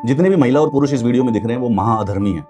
जितने भी महिला और पुरुष इस वीडियो में दिख रहे हैं वो महाअधर्मी हैं।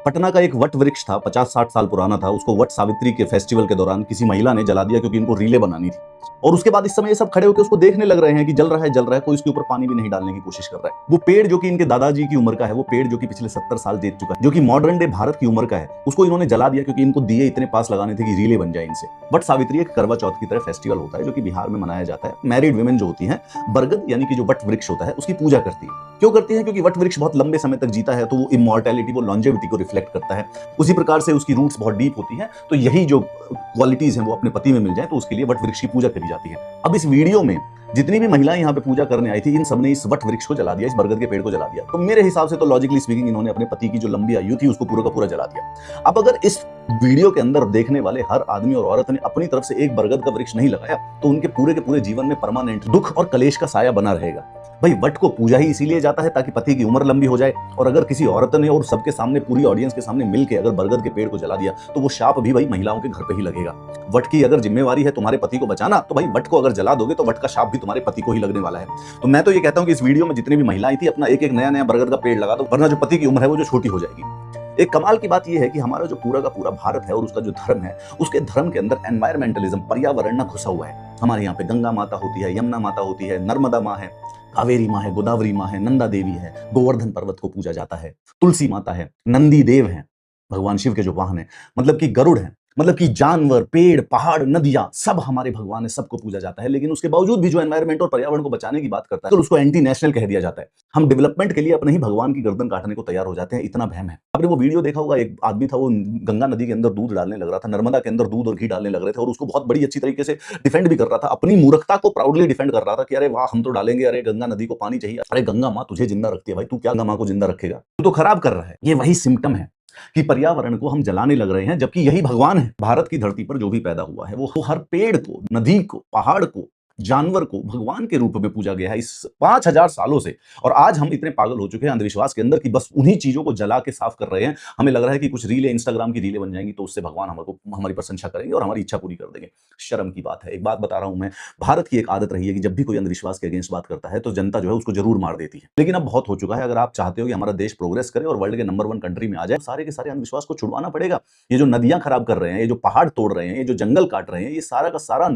पटना का एक वट वृक्ष था, 50-60 साल पुराना था। उसको वट सावित्री के फेस्टिवल के दौरान किसी महिला ने जला दिया क्योंकि इनको रीले बनानी थी। और उसके बाद इस समय ये सब खड़े होकर उसको देखने लग रहे हैं कि जल रहा है, कोई इसके ऊपर पानी भी नहीं डालने की कोशिश कर रहा है। वो पेड़ जो कि इनके दादाजी की उम्र का है, वो पेड़ जो कि पिछले 70 साल देख चुका है, जो कि मॉडर्न डे भारत की उम्र का है, उसको इन्होंने जला दिया क्योंकि इनको दिए इतने पास लगाने थे कि रीले बन जाए इनसे। वट सावित्री एक करवा चौथ की तरह फेस्टिवल होता है जो कि बिहार में मनाया जाता है। मैरिड वुमेन जो होती हैं, बरगद यानी कि जो वट वृक्ष होता है उसकी पूजा करती है। क्यों करती है? क्योंकि वट वृक्ष बहुत लंबे समय तक जीता है, तो वो इमॉर्टैलिटी, वो लॉन्जेविटी को रिफ्लेक्ट करता है। उसी प्रकार से उसकी रूट्स बहुत डीप होती हैं, तो यही जो क्वालिटीज हैं वो अपने पति में मिल जाए, तो उसके लिए वट वृक्ष की पूजा करी जाती है। अब इस वीडियो में जितनी भी महिलाएं यहाँ पे पूजा करने आई थी, इन सबने इस वट वृक्ष को जला दिया, इस बरगद के पेड़ को जला दिया। तो मेरे हिसाब से तो लॉजिकली स्पीकिंग इन्होंने अपने पति की जो लंबी आयु थी उसको पूरा का पूरा जला दिया। अब अगर इस वीडियो के अंदर देखने वाले हर आदमी और औरत ने अपनी तरफ से एक बरगद का वृक्ष नहीं लगाया तो उनके पूरे के पूरे जीवन में परमानेंट दुख और कलेश का साया बना रहेगा। भाई, वट को पूजा ही इसीलिए जाता है ताकि पति की उम्र लंबी हो जाए, और अगर किसी औरत ने और सबके सामने, पूरी ऑडियंस के सामने मिलकर अगर बरगद के पेड़ को जला दिया तो वो शाप भी भाई महिलाओं के घर पे ही लगेगा। वट की अगर जिम्मेवारी है तुम्हारे पति को बचाना, तो भाई वट को अगर जला दोगे तो वट का शाप भी तुम्हारे पति को ही लगने वाला है। तो मैं तो ये कहता हूं कि इस वीडियो में जितनी भी महिलाएं थी, अपना एक एक नया नया बरगद का पेड़ लगा दो, वरना जो पति की उम्र है वो जो छोटी हो जाएगी। एक कमाल की बात यह है कि हमारा जो पूरा का पूरा भारत है और उसका जो धर्म है, उसके धर्म के अंदर एनवायरमेंटलिज्म, पर्यावरण ना घुसा हुआ है। हमारे यहाँ पे गंगा माता होती है, यमुना माता होती है, नर्मदा माँ है, कावेरी माँ है, गोदावरी माँ है, नंदा देवी है, गोवर्धन पर्वत को पूजा जाता है, तुलसी माता है, नंदी देव है, भगवान शिव के जो वाहन है, मतलब कि गरुड़ है, मतलब कि जानवर, पेड़, पहाड़, नदियां, सब हमारे भगवान है, सबको पूजा जाता है। लेकिन उसके बावजूद भी जो एनवायरमेंट और पर्यावरण को बचाने की बात करता है तो उसको एंटी नेशनल कह दिया जाता है। हम डेवलपमेंट के लिए अपने ही भगवान की गर्दन काटने को तैयार हो जाते हैं, इतना वहम है। आपने वो वीडियो देखा होगा, एक आदमी था, वो गंगा नदी के अंदर दूध डालने लग रहा था, नर्मदा के अंदर दूध और घी डालने लग रहे थे, और उसको बहुत बड़ी अच्छी तरीके से डिफेंड भी कर रहा था, अपनी मूर्खता को प्राउडली डिफेंड कर रहा था कि अरे वाह, हम तो डालेंगे, अरे गंगा नदी को पानी चाहिए, अरे गंगा माँ तुझे जिंदा रखती है भाई, तू क्या गंगा माँ को जिंदा रखेगा, तू तो खराब कर रहा है। ये वही सिम्टम है कि पर्यावरण को हम जलाने लग रहे हैं, जबकि यही भगवान है। भारत की धरती पर जो भी पैदा हुआ है वो हर पेड़ को, नदी को, पहाड़ को, जानवर को भगवान के रूप में पूजा गया है इस 5000 सालों से। और आज हम इतने पागल हो चुके हैं अंधविश्वास के अंदर कि बस उन्हीं चीजों को जला के साफ कर रहे हैं। हमें लग रहा है कि कुछ रीलें, इंस्टाग्राम की रीलें बन जाएंगी तो उससे भगवान हमारी प्रशंसा करेंगे और हमारी इच्छा पूरी कर देंगे। शर्म की बात है। एक बात बता रहा हूं मैं, भारत की एक आदत रही है कि जब भी कोई अंधविश्वास के अगेंस्ट बात करता है तो जनता जो है उसको जरूर मार देती है। लेकिन अब बहुत हो चुका है। अगर आप चाहते हो कि हमारा देश प्रोग्रेस करे और वर्ल्ड के नंबर 1 कंट्री में आ जाए, सारे के सारे अंधविश्वास को छुड़वाना पड़ेगा। ये जो नदियां खराब कर रहे हैं, ये जो पहाड़ तोड़ रहे हैं, ये जो जंगल काट रहे हैं, ये सारा का सारा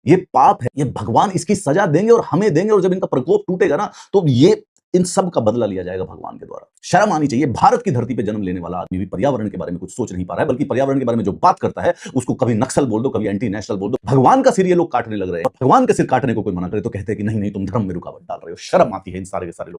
ये पाप है। ये भगवान इसकी सजा देंगे और हमें देंगे, और जब इनका प्रकोप टूटेगा ना तो ये इन सब का बदला लिया जाएगा भगवान के द्वारा। शर्म आनी चाहिए। भारत की धरती पे जन्म लेने वाला आदमी भी पर्यावरण के बारे में कुछ सोच नहीं पा रहा है, बल्कि पर्यावरण के बारे में जो बात करता है उसको कभी नक्सल बोल दो, कभी एंटी नेशनल बोल दो। भगवान का सिर ये लोग काटने लग रहे हैं। भगवान का सिर काटने को कोई मना करे तो कहते हैं कि नहीं नहीं, तुम धर्म में रुकावट डाल रहे हो। शर्म आती है इन सारे के सारे लोग।